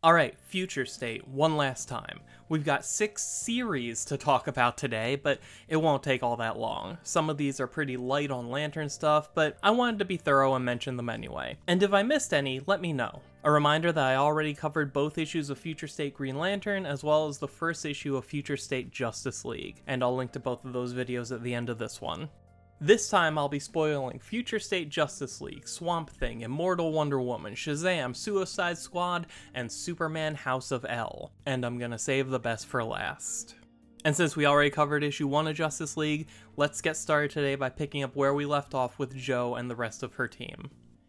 Alright, Future State, one last time. We've got 6 series to talk about today, but it won't take all that long. Some of these are pretty light on Lantern stuff, but I wanted to be thorough and mention them anyway. And if I missed any, let me know. A reminder that I already covered both issues of Future State Green Lantern, as well as the first issue of Future State Justice League, and I'll link to both of those videos at the end of this one. This time I'll be spoiling Future State Justice League, Swamp Thing, Immortal Wonder Woman, Shazam, Suicide Squad, and Superman House of L. And I'm gonna save the best for last. And since we already covered issue 1 of Justice League, let's get started today by picking up where we left off with Jo and the rest of her team.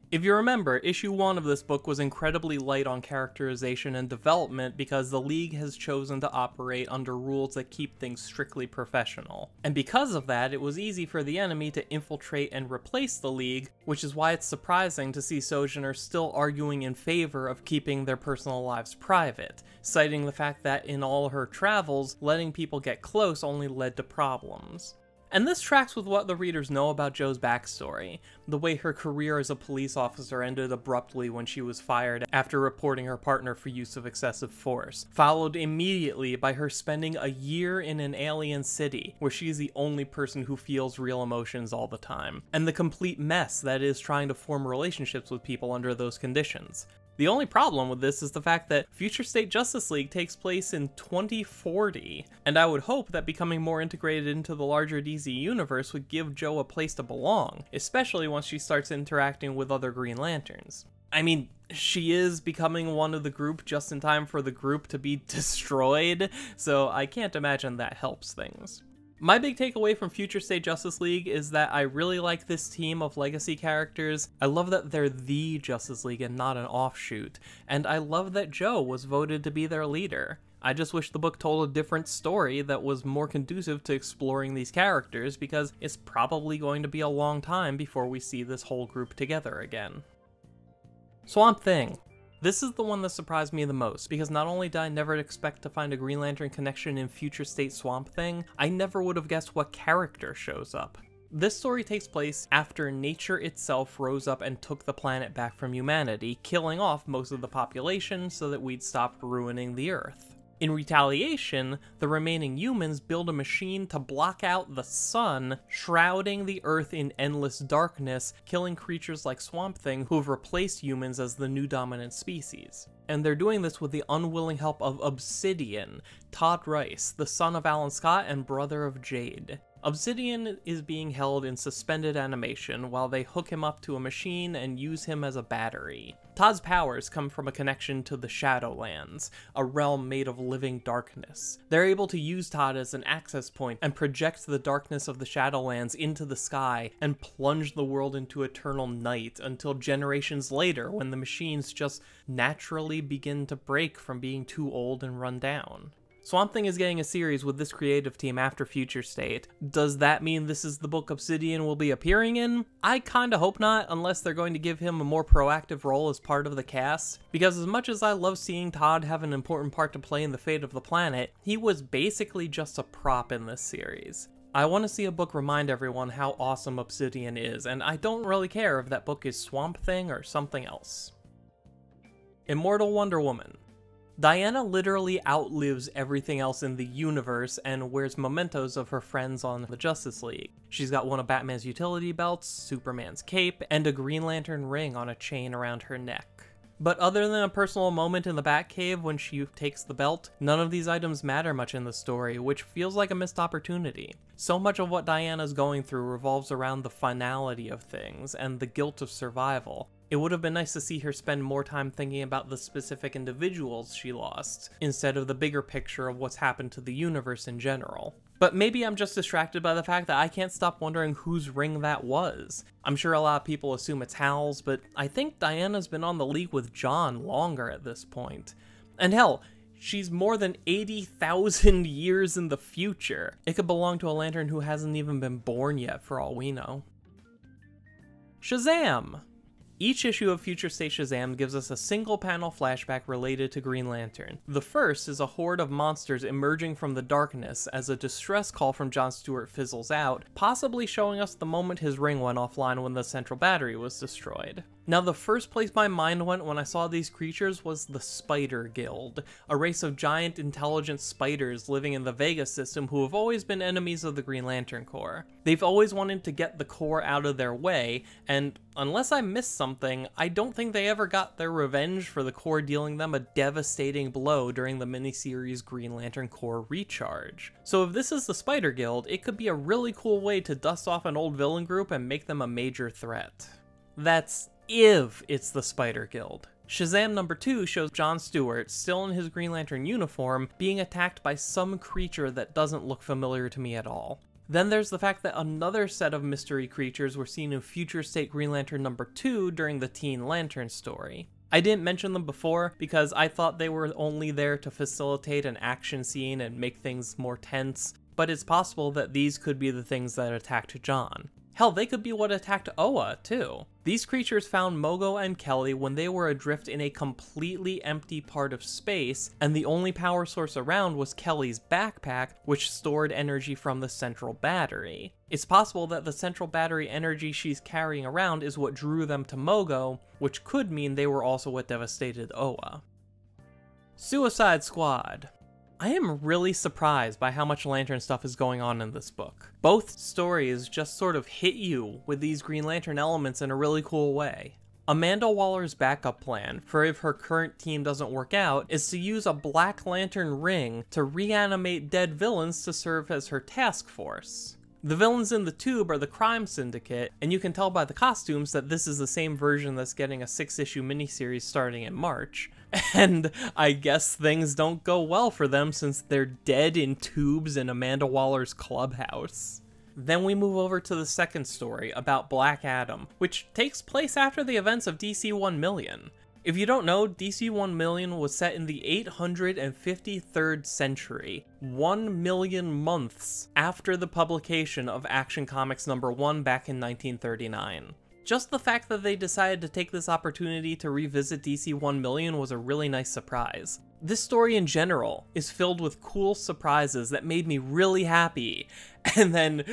If you remember, issue 1 of this book was incredibly light on characterization and development because the League has chosen to operate under rules that keep things strictly professional. And because of that, it was easy for the enemy to infiltrate and replace the League, which is why it's surprising to see Sojourner still arguing in favor of keeping their personal lives private, citing the fact that in all her travels, letting people get close only led to problems. And this tracks with what the readers know about Jo's backstory, the way her career as a police officer ended abruptly when she was fired after reporting her partner for use of excessive force, followed immediately by her spending a year in an alien city, where she is the only person who feels real emotions all the time, and the complete mess that is trying to form relationships with people under those conditions. The only problem with this is the fact that Future State Justice League takes place in 2040, and I would hope that becoming more integrated into the larger DC universe would give Jo a place to belong, especially once she starts interacting with other Green Lanterns. I mean, she is becoming one of the group just in time for the group to be destroyed, so I can't imagine that helps things. My big takeaway from Future State Justice League is that I really like this team of legacy characters. I love that they're the Justice League and not an offshoot, and I love that Jo was voted to be their leader. I just wish the book told a different story that was more conducive to exploring these characters, because it's probably going to be a long time before we see this whole group together again. Swamp Thing. This is the one that surprised me the most, because not only did I never expect to find a Green Lantern connection in Future State Swamp Thing, I never would have guessed what character shows up. This story takes place after nature itself rose up and took the planet back from humanity, killing off most of the population so that we'd stop ruining the Earth. In retaliation, the remaining humans build a machine to block out the sun, shrouding the Earth in endless darkness, killing creatures like Swamp Thing who have replaced humans as the new dominant species. And they're doing this with the unwilling help of Obsidian, Todd Rice, the son of Alan Scott and brother of Jade. Obsidian is being held in suspended animation while they hook him up to a machine and use him as a battery. Todd's powers come from a connection to the Shadowlands, a realm made of living darkness. They're able to use Todd as an access point and project the darkness of the Shadowlands into the sky and plunge the world into eternal night until generations later, when the machines just naturally begin to break from being too old and run down. Swamp Thing is getting a series with this creative team after Future State. Does that mean this is the book Obsidian will be appearing in? I kinda hope not, unless they're going to give him a more proactive role as part of the cast. Because as much as I love seeing Todd have an important part to play in the fate of the planet, he was basically just a prop in this series. I want to see a book remind everyone how awesome Obsidian is, and I don't really care if that book is Swamp Thing or something else. Immortal Wonder Woman. Diana literally outlives everything else in the universe and wears mementos of her friends on the Justice League. She's got one of Batman's utility belts, Superman's cape, and a Green Lantern ring on a chain around her neck. But other than a personal moment in the Batcave when she takes the belt, none of these items matter much in the story, which feels like a missed opportunity. So much of what Diana's going through revolves around the finality of things and the guilt of survival. It would have been nice to see her spend more time thinking about the specific individuals she lost, instead of the bigger picture of what's happened to the universe in general. But maybe I'm just distracted by the fact that I can't stop wondering whose ring that was. I'm sure a lot of people assume it's Hal's, but I think Diana's been on the League with John longer at this point. And hell, she's more than 80,000 years in the future. It could belong to a Lantern who hasn't even been born yet, for all we know. Shazam! Each issue of Future State Shazam gives us a single panel flashback related to Green Lantern. The first is a horde of monsters emerging from the darkness as a distress call from John Stewart fizzles out, possibly showing us the moment his ring went offline when the central battery was destroyed. Now, the first place my mind went when I saw these creatures was the Spider Guild, a race of giant intelligent spiders living in the Vega system who have always been enemies of the Green Lantern Corps. They've always wanted to get the Corps out of their way, and unless I missed something, I don't think they ever got their revenge for the Corps dealing them a devastating blow during the miniseries Green Lantern Corps Recharge. So if this is the Spider Guild, it could be a really cool way to dust off an old villain group and make them a major threat. That's if it's the Spider Guild. Shazam number 2 shows John Stewart, still in his Green Lantern uniform, being attacked by some creature that doesn't look familiar to me at all. Then there's the fact that another set of mystery creatures were seen in Future State Green Lantern number 2 during the Teen Lantern story. I didn't mention them before because I thought they were only there to facilitate an action scene and make things more tense, but it's possible that these could be the things that attacked John. Hell, they could be what attacked Oa, too. These creatures found Mogo and Kelly when they were adrift in a completely empty part of space, and the only power source around was Kelly's backpack, which stored energy from the central battery. It's possible that the central battery energy she's carrying around is what drew them to Mogo, which could mean they were also what devastated Oa. Suicide Squad. I am really surprised by how much Lantern stuff is going on in this book. Both stories just sort of hit you with these Green Lantern elements in a really cool way. Amanda Waller's backup plan for if her current team doesn't work out is to use a Black Lantern ring to reanimate dead villains to serve as her task force. The villains in the tube are the Crime Syndicate, and you can tell by the costumes that this is the same version that's getting a 6-issue miniseries starting in March. And I guess things don't go well for them since they're dead in tubes in Amanda Waller's clubhouse. Then we move over to the second story about Black Adam, which takes place after the events of DC 1 Million. If you don't know, DC 1 Million was set in the 853rd century, 1 million months after the publication of Action Comics #1 back in 1939. Just the fact that they decided to take this opportunity to revisit DC 1 Million was a really nice surprise. This story in general is filled with cool surprises that made me really happy, and then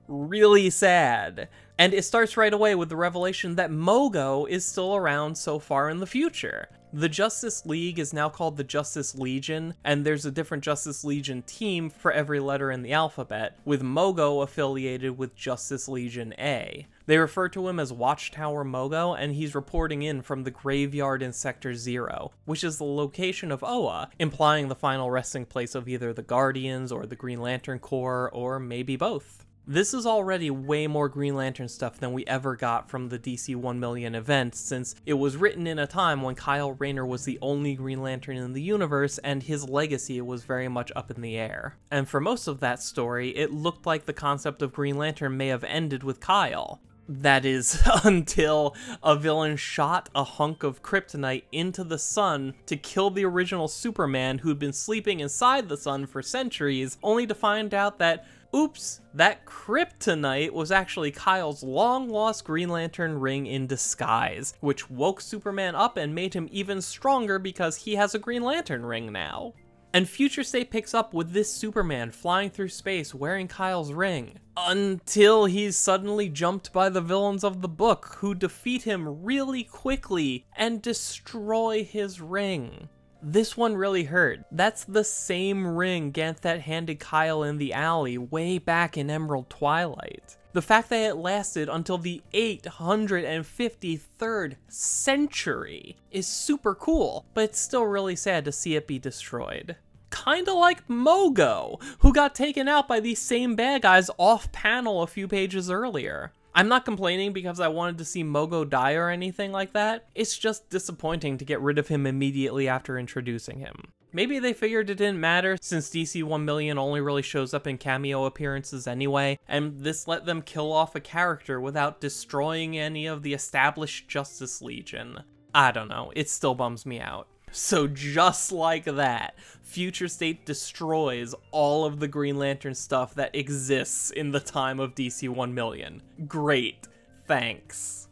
really sad. And it starts right away with the revelation that Mogo is still around so far in the future. The Justice League is now called the Justice Legion, and there's a different Justice Legion team for every letter in the alphabet, with Mogo affiliated with Justice Legion A. They refer to him as Watchtower Mogo, and he's reporting in from the graveyard in Sector 0, which is the location of Oa, implying the final resting place of either the Guardians or the Green Lantern Corps, or maybe both. This is already way more Green Lantern stuff than we ever got from the DC 1 Million event, since it was written in a time when Kyle Rayner was the only Green Lantern in the universe and his legacy was very much up in the air. And for most of that story, it looked like the concept of Green Lantern may have ended with Kyle. That is, until a villain shot a hunk of kryptonite into the sun to kill the original Superman who'd been sleeping inside the sun for centuries, only to find out that oops, that kryptonite was actually Kyle's long-lost Green Lantern ring in disguise, which woke Superman up and made him even stronger because he has a Green Lantern ring now. And Future State picks up with this Superman flying through space wearing Kyle's ring, until he's suddenly jumped by the villains of the book, who defeat him really quickly and destroy his ring. This one really hurt. That's the same ring Ganthet handed Kyle in the alley way back in Emerald Twilight. The fact that it lasted until the 853rd century is super cool, but it's still really sad to see it be destroyed. Kinda like Mogo, who got taken out by these same bad guys off panel a few pages earlier. I'm not complaining because I wanted to see Mogo die or anything like that. It's just disappointing to get rid of him immediately after introducing him. Maybe they figured it didn't matter since DC 1 Million only really shows up in cameo appearances anyway, and this let them kill off a character without destroying any of the established Justice Legion. I don't know, it still bums me out. So just like that, Future State destroys all of the Green Lantern stuff that exists in the time of DC 1 Million. Great. Thanks.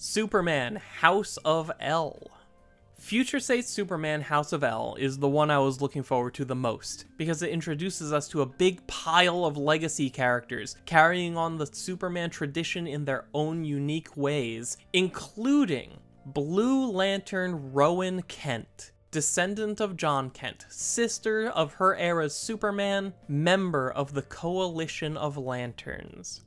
Superman House of L. Future State Superman House of L is the one I was looking forward to the most, because it introduces us to a big pile of legacy characters carrying on the Superman tradition in their own unique ways, including Blue Lantern Rowan Kent, descendant of John Kent, sister of her era's Superman, member of the Coalition of Lanterns.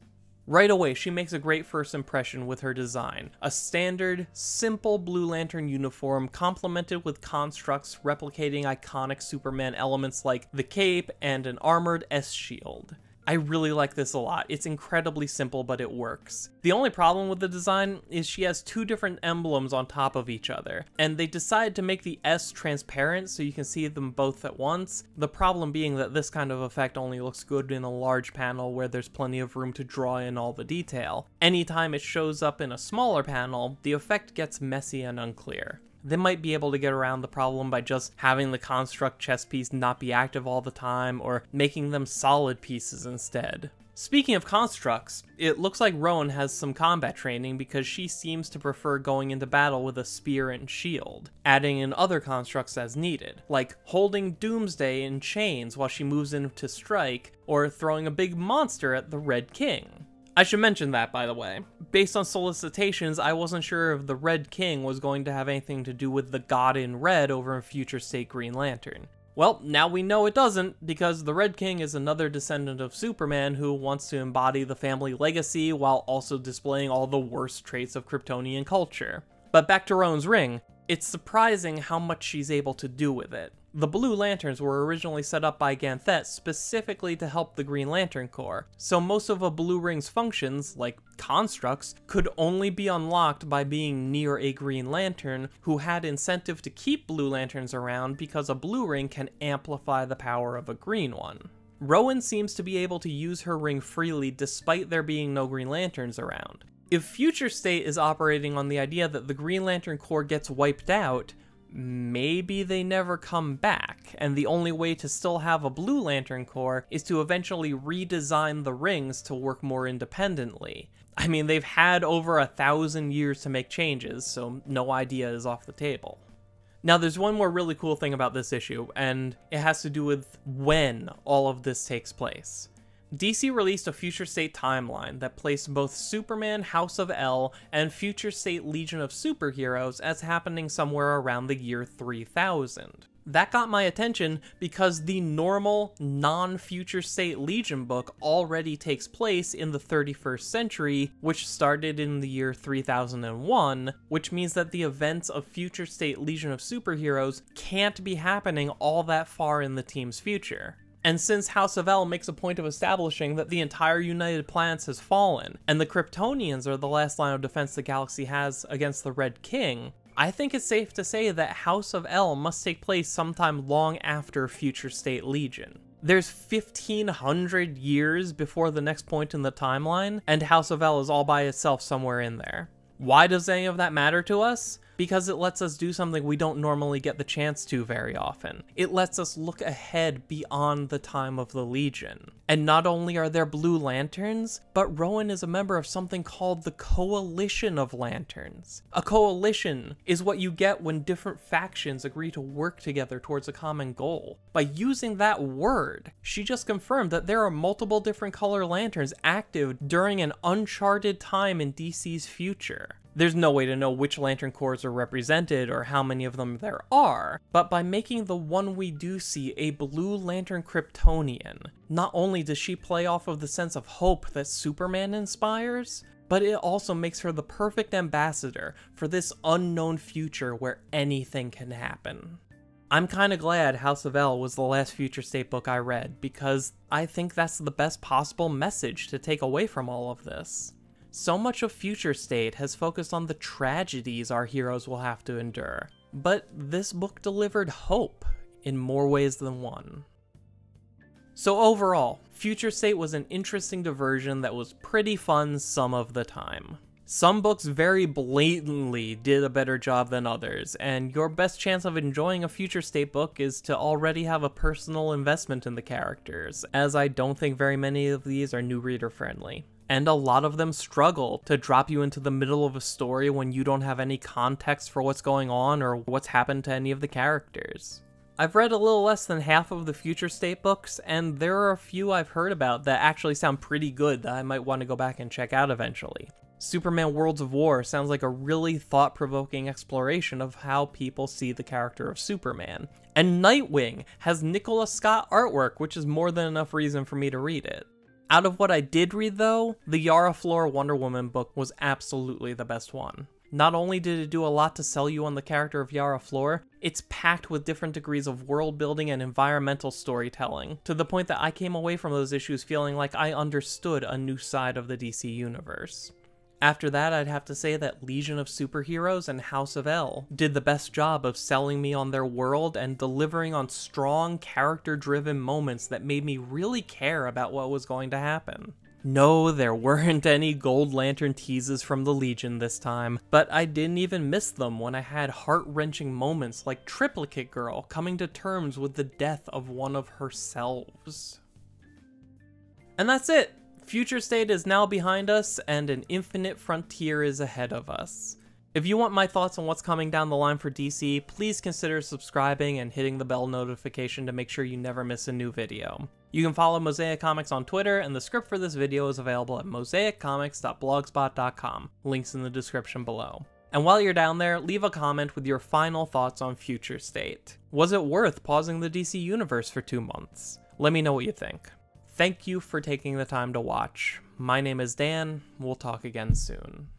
Right away, she makes a great first impression with her design. A standard, simple Blue Lantern uniform complemented with constructs replicating iconic Superman elements like the cape and an armored S-shield. I really like this a lot. It's incredibly simple, but it works. The only problem with the design is she has two different emblems on top of each other, and they decided to make the S transparent so you can see them both at once. The problem being that this kind of effect only looks good in a large panel where there's plenty of room to draw in all the detail. Anytime it shows up in a smaller panel, the effect gets messy and unclear. They might be able to get around the problem by just having the construct chess piece not be active all the time, or making them solid pieces instead. Speaking of constructs, it looks like Rowan has some combat training because she seems to prefer going into battle with a spear and shield, adding in other constructs as needed, like holding Doomsday in chains while she moves in to strike, or throwing a big monster at the Red King. I should mention that, by the way. Based on solicitations, I wasn't sure if the Red King was going to have anything to do with the God in Red over in Future State Green Lantern. Well, now we know it doesn't, because the Red King is another descendant of Superman who wants to embody the family legacy while also displaying all the worst traits of Kryptonian culture. But back to Rowan's ring, it's surprising how much she's able to do with it. The Blue Lanterns were originally set up by Ganthet specifically to help the Green Lantern Corps, so most of a Blue Ring's functions, like constructs, could only be unlocked by being near a Green Lantern who had incentive to keep Blue Lanterns around because a Blue Ring can amplify the power of a green one. Rowan seems to be able to use her ring freely despite there being no Green Lanterns around. If Future State is operating on the idea that the Green Lantern Corps gets wiped out, maybe they never come back, and the only way to still have a Blue Lantern Corps is to eventually redesign the rings to work more independently. I mean, they've had over 1,000 years to make changes, so no idea is off the table. Now, there's one more really cool thing about this issue, and it has to do with when all of this takes place. DC released a Future State timeline that placed both Superman House of L and Future State Legion of Superheroes as happening somewhere around the year 3000. That got my attention because the normal, non-Future State Legion book already takes place in the 31st century, which started in the year 3001, which means that the events of Future State Legion of Superheroes can't be happening all that far in the team's future. And since House of L makes a point of establishing that the entire United Planets has fallen, and the Kryptonians are the last line of defense the galaxy has against the Red King, I think it's safe to say that House of L must take place sometime long after Future State Legion. There's 1,500 years before the next point in the timeline, and House of L is all by itself somewhere in there. Why does any of that matter to us? Because it lets us do something we don't normally get the chance to very often. It lets us look ahead beyond the time of the Legion. And not only are there Blue Lanterns, but Rowan is a member of something called the Coalition of Lanterns. A coalition is what you get when different factions agree to work together towards a common goal. By using that word, she just confirmed that there are multiple different color lanterns active during an uncharted time in DC's future. There's no way to know which Lantern Corps are represented or how many of them there are, but by making the one we do see a Blue Lantern Kryptonian, not only does she play off of the sense of hope that Superman inspires, but it also makes her the perfect ambassador for this unknown future where anything can happen. I'm kinda glad House of L was the last Future State book I read, because I think that's the best possible message to take away from all of this. So much of Future State has focused on the tragedies our heroes will have to endure, but this book delivered hope in more ways than one. So overall, Future State was an interesting diversion that was pretty fun some of the time. Some books very blatantly did a better job than others, and your best chance of enjoying a Future State book is to already have a personal investment in the characters, as I don't think very many of these are new reader friendly. and a lot of them struggle to drop you into the middle of a story when you don't have any context for what's going on or what's happened to any of the characters. I've read a little less than half of the Future State books, and there are a few I've heard about that actually sound pretty good that I might want to go back and check out eventually. Superman Worlds of War sounds like a really thought-provoking exploration of how people see the character of Superman. And Nightwing has Nicola Scott artwork, which is more than enough reason for me to read it. Out of what I did read though, the Yara Flor Wonder Woman book was absolutely the best one. Not only did it do a lot to sell you on the character of Yara Flor, it's packed with different degrees of world building and environmental storytelling, to the point that I came away from those issues feeling like I understood a new side of the DC universe. After that, I'd have to say that Legion of Superheroes and House of L did the best job of selling me on their world and delivering on strong, character-driven moments that made me really care about what was going to happen. No, there weren't any Gold Lantern teases from the Legion this time, but I didn't even miss them when I had heart-wrenching moments like Triplicate Girl coming to terms with the death of one of her selves. And that's it! Future State is now behind us, and an infinite frontier is ahead of us. If you want my thoughts on what's coming down the line for DC, please consider subscribing and hitting the bell notification to make sure you never miss a new video. You can follow Mosaic Comics on Twitter, and the script for this video is available at mosaiccomics.blogspot.com, links in the description below. And while you're down there, leave a comment with your final thoughts on Future State. Was it worth pausing the DC Universe for 2 months? Let me know what you think. Thank you for taking the time to watch. My name is Dan. We'll talk again soon.